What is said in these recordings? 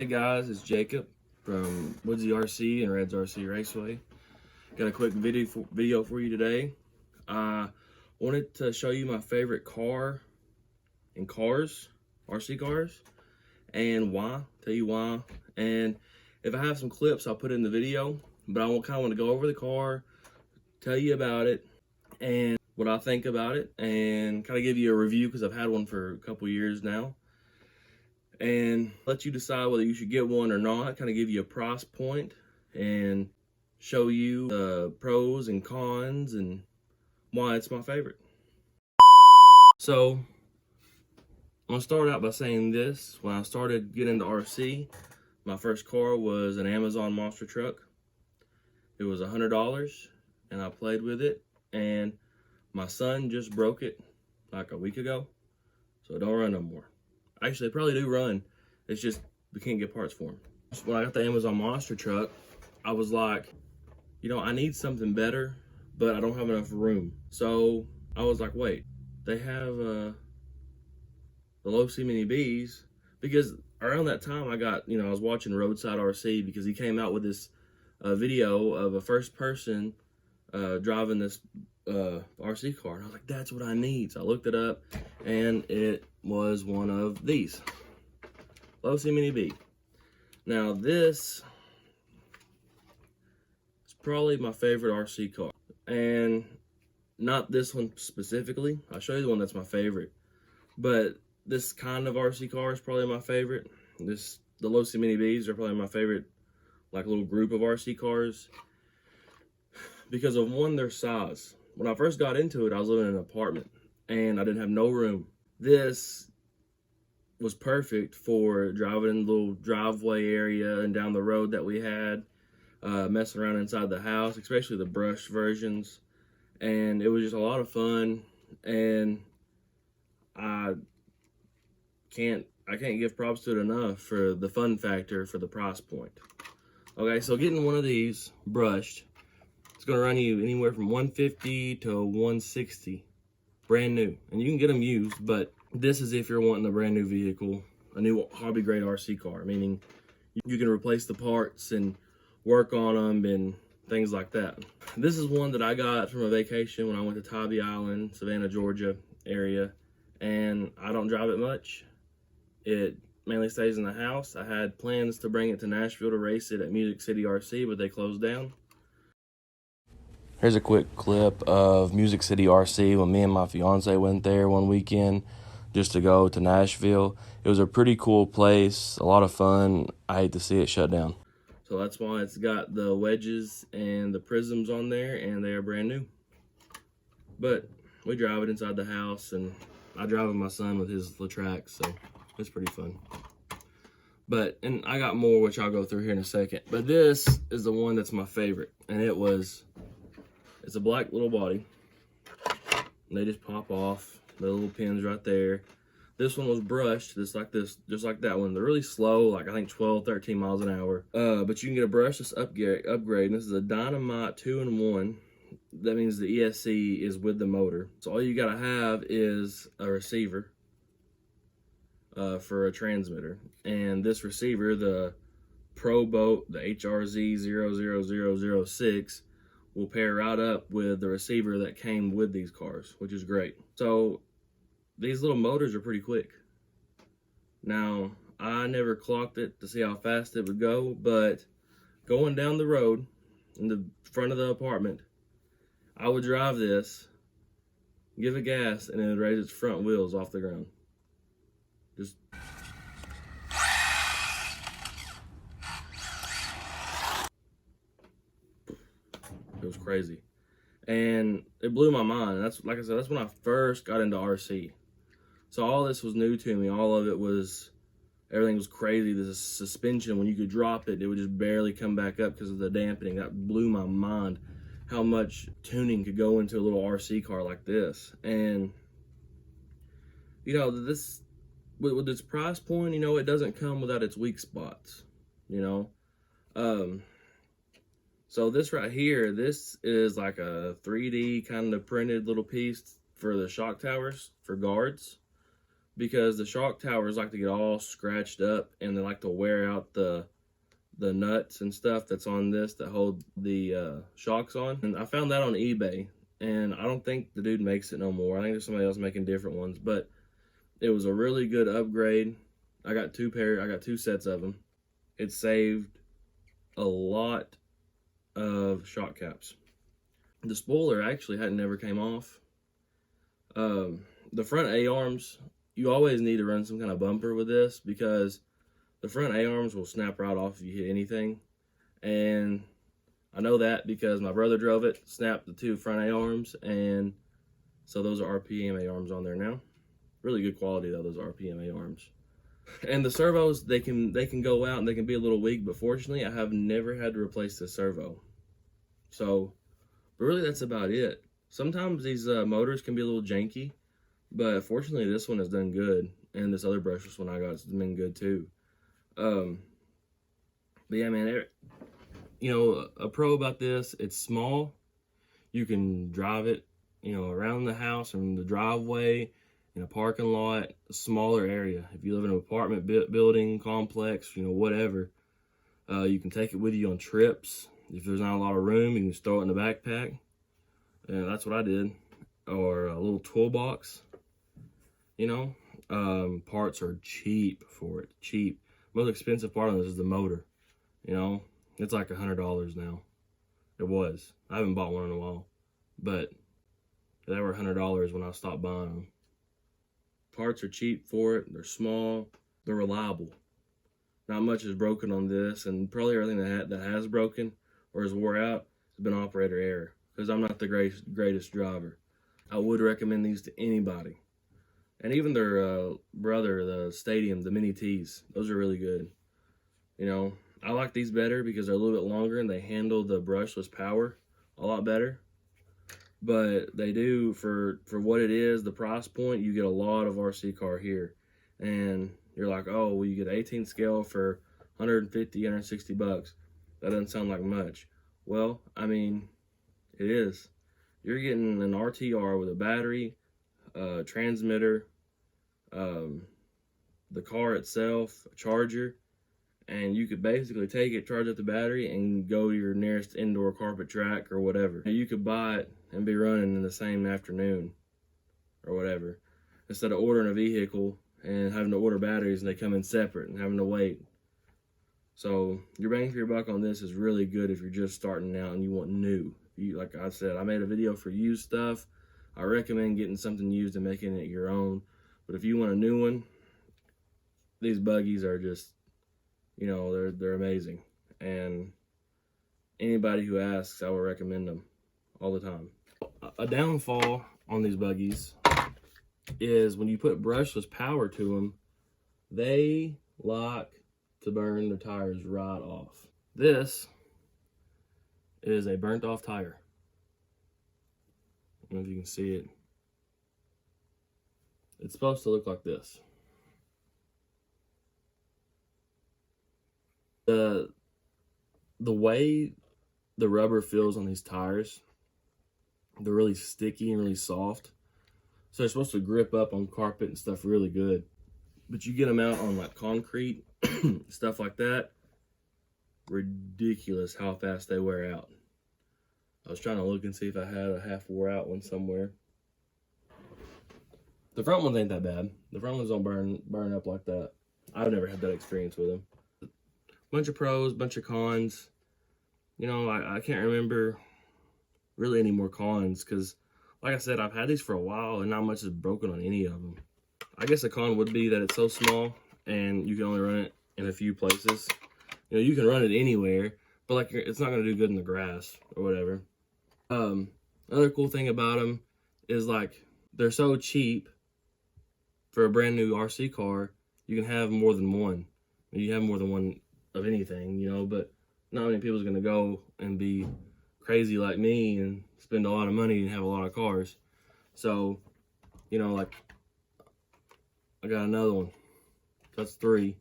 Hey guys, it's Jacob from Roadside Rc and Roadside Rc Raceway. Got a quick video for you today. I wanted to show you my favorite car and cars, RC cars, and why. Tell you why. And if I have some clips, I'll put in the video. But I kind of want to go over the car, tell you about it, and what I think about it, and kind of give you a review because I've had one for a couple years now. And let you decide whether you should get one or not, kind of give you a price point and show you the pros and cons and why it's my favorite. So I'm gonna start out by saying this. When I started getting into RC, my first car was an Amazon monster truck. It was $100 and I played with it, and my son just broke it like a week ago, so it don't run no more. Actually, they probably do run. It's just we can't get parts for them. When I got the Amazon monster truck, I was like, I need something better, but I don't have enough room. So I was like, wait, they have the losi mini Bs, because around that time I was watching Roadside Rc because he came out with this video of a first person driving this RC car, and I was like, that's what I need. So I looked it up, and it was one of these losi mini B. Now this is probably my favorite RC car, and not this one specifically. I'll show you the one that's my favorite, but this kind of RC car is probably my favorite. The losi mini Bs are probably my favorite, like, little group of RC cars, because of one, their size. When I first got into it, I was living in an apartment and I didn't have no room. This was perfect for driving in the little driveway area and down the road that we had, messing around inside the house, especially the brush versions. And it was just a lot of fun, and I can't give props to it enough for the fun factor for the price point. Okay, so getting one of these brushed, it's gonna run you anywhere from $150 to $160, brand new. And you can get them used, but this is if you're wanting a brand new vehicle, a new hobby grade RC car, meaning you can replace the parts and work on them and things like that. This is one that I got from a vacation when I went to Tybee Island, Savannah, Georgia area, and I don't drive it much. It mainly stays in the house. I had plans to bring it to Nashville to race it at Music City RC, but they closed down. Here's a quick clip of Music City RC when me and my fiance went there one weekend just to go to Nashville. It was a pretty cool place, a lot of fun. I hate to see it shut down. So that's why it's got the wedges and the prisms on there, and they are brand new. But we drive it inside the house, and I drive with my son with his Latrax, so it's pretty fun. And I got more, which I'll go through here in a second. But this is the one that's my favorite, and it's a black little body. And they just pop off. The little pins right there. This one was brushed, just like that one. They're really slow, like I think 12, 13 miles an hour. But you can get a brushless upgrade. And this is a Dynamite 2-in-1. That means the ESC is with the motor. So all you gotta have is a receiver for a transmitter. And this receiver, the Pro Boat, the HRZ 00006, will pair right up with the receiver that came with these cars, which is great. So these little motors are pretty quick. Now, I never clocked it to see how fast it would go, but going down the road in the front of the apartment, I would drive this, give it gas, and it would raise its front wheels off the ground. Just it was crazy, and it blew my mind. That's, like I said, that's when I first got into RC. So all this was new to me. All of it was, everything was crazy. The suspension, when you could drop it, it would just barely come back up because of the dampening. That blew my mind, how much tuning could go into a little RC car like this. And this, with its price point, it doesn't come without its weak spots. So this right here, this is like a 3D kind of printed little piece for the shock towers for guards, because the shock towers like to get all scratched up and they like to wear out the nuts and stuff that's on this that hold the shocks on. And I found that on eBay, and I don't think the dude makes it no more. I think there's somebody else making different ones, but it was a really good upgrade. I got two sets of them. It saved a lot of shock caps. The spoiler actually never came off. The front A-arms, you always need to run some kind of bumper with this because the front A-arms will snap right off if you hit anything. And I know that because my brother drove it, snapped the two front A-arms, and so those are RPM A-arms on there now. Really good quality though, those RPM A-arms. And the servos, they can go out and they can be a little weak, but fortunately I have never had to replace the servo. So, but really that's about it. Sometimes these motors can be a little janky, but fortunately this one has done good, and this other brushless one I got has been good too. But yeah, man, you know, a pro about this, it's small. You can drive it, you know, around the house and the driveway, in a parking lot, a smaller area. If you live in an apartment building, complex, you know, whatever, you can take it with you on trips. If there's not a lot of room, you can just throw it in the backpack. And that's what I did. Or a little toolbox, you know. Parts are cheap for it, cheap. Most expensive part of this is the motor, you know. It's like $100 now. It was. I haven't bought one in a while, but they were $100 when I stopped buying them. Parts are cheap for it. They're small. They're reliable. Not much is broken on this, and probably everything that has broken or is wore out has been operator error, because I'm not the greatest driver. I would recommend these to anybody. And even their brother, the Stadium, the Mini T's, those are really good. You know, I like these better because they're a little bit longer and they handle the brushless power a lot better. But they do, for what it is, the price point, you get a lot of RC car here. And you're like, oh, well, you get 18 scale for 150, 160 bucks. That doesn't sound like much. Well, I mean, it is. You're getting an RTR with a battery, transmitter, the car itself, a charger, and you could basically take it, charge up the battery, and go to your nearest indoor carpet track or whatever. You could buy it and be running in the same afternoon or whatever, instead of ordering a vehicle and having to order batteries and they come in separate and having to wait. So your bang for your buck on this is really good if you're just starting out and you want new. Like I said, I made a video for used stuff. I recommend getting something used and making it your own. But if you want a new one, these buggies are just, you know, they're amazing. And anybody who asks, I would recommend them all the time. A downfall on these buggies is when you put brushless power to them, they like to burn the tires right off. This is a burnt off tire. I don't know if you can see it. It's supposed to look like this. The way the rubber feels on these tires, they're really sticky and really soft. So they're supposed to grip up on carpet and stuff really good. But you get them out on like concrete, stuff like that, ridiculous how fast they wear out. I was trying to look and see if I had a half wore out one somewhere. The front ones ain't that bad. The front ones don't burn up like that. I've never had that experience with them. Bunch of pros, bunch of cons. You know, I can't remember really any more cons because, like I said, I've had these for a while and not much is broken on any of them. I guess a con would be that it's so small and you can only run it in a few places. You know, you can run it anywhere, but like it's not going to do good in the grass or whatever. Another cool thing about them is like they're so cheap for a brand new RC car. You can have more than one. You have more than one of anything, you know, but not many people's going to go and be crazy like me and spend a lot of money and have a lot of cars. So, you know, like I got another one. That's 3.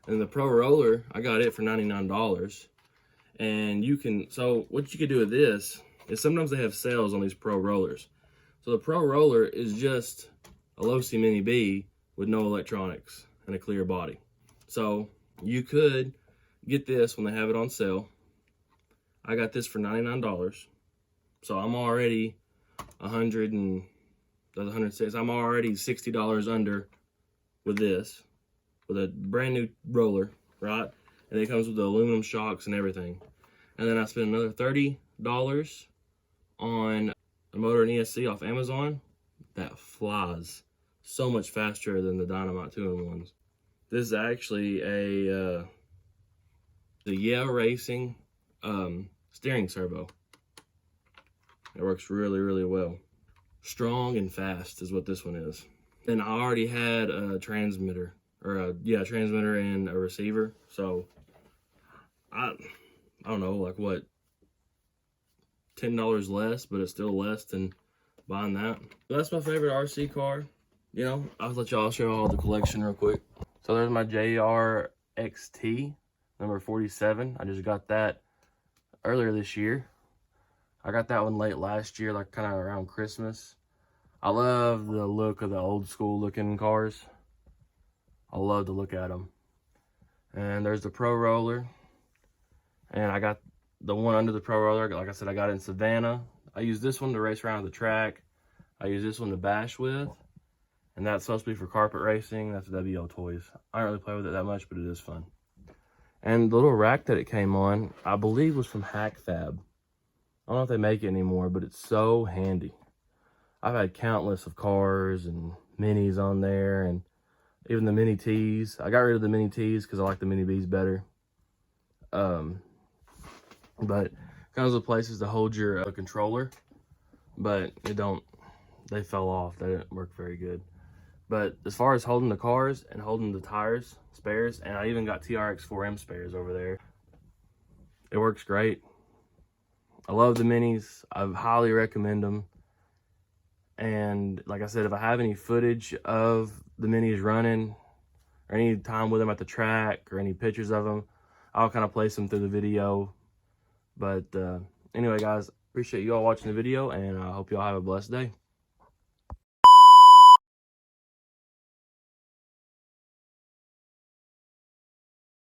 And the Pro Roller, I got it for $99. And you can, so what you could do with this is sometimes they have sales on these Pro Rollers. So the Pro Roller is just a losi Mini B with no electronics and a clear body. So you could get this when they have it on sale. I got this for $99. So I'm already 106. I'm already $60 under with this, with a brand new roller, right? And it comes with the aluminum shocks and everything. And then I spent another $30 on a motor and ESC off Amazon that flies so much faster than the Dynamite 2-in-1s. This is actually the Yeah Racing steering servo. It works really, really well. Strong and fast is what this one is. And I already had a transmitter, or transmitter and a receiver. So I don't know, like what, $10 less, but it's still less than buying that. So that's my favorite RC car. You know, I'll let y'all show all the collection real quick. So there's my JR XT, number 47. I just got that earlier this year. I got that one late last year, like kind of around Christmas. I love the look of the old school looking cars. I love to look at them. And there's the Pro Roller. And I got the one under the Pro Roller. Like I said, I got it in Savannah. I use this one to race around the track. I use this one to bash with. And that's supposed to be for carpet racing. That's WL Toys. I don't really play with it that much, but it is fun. And the little rack that it came on, I believe was from Hack Fab. I don't know if they make it anymore, but it's so handy. I've had countless of cars and minis on there, and even the mini T's. I got rid of the mini T's because I like the mini B's better. But comes with places to hold your controller, but they fell off. They didn't work very good. But as far as holding the cars and holding the tires, spares, and I even got TRX4M spares over there, it works great. I love the minis. I highly recommend them. And like I said, if I have any footage of the minis running or any time with them at the track or any pictures of them, I'll kind of place them through the video. But anyway, guys, appreciate you all watching the video, and I hope you all have a blessed day.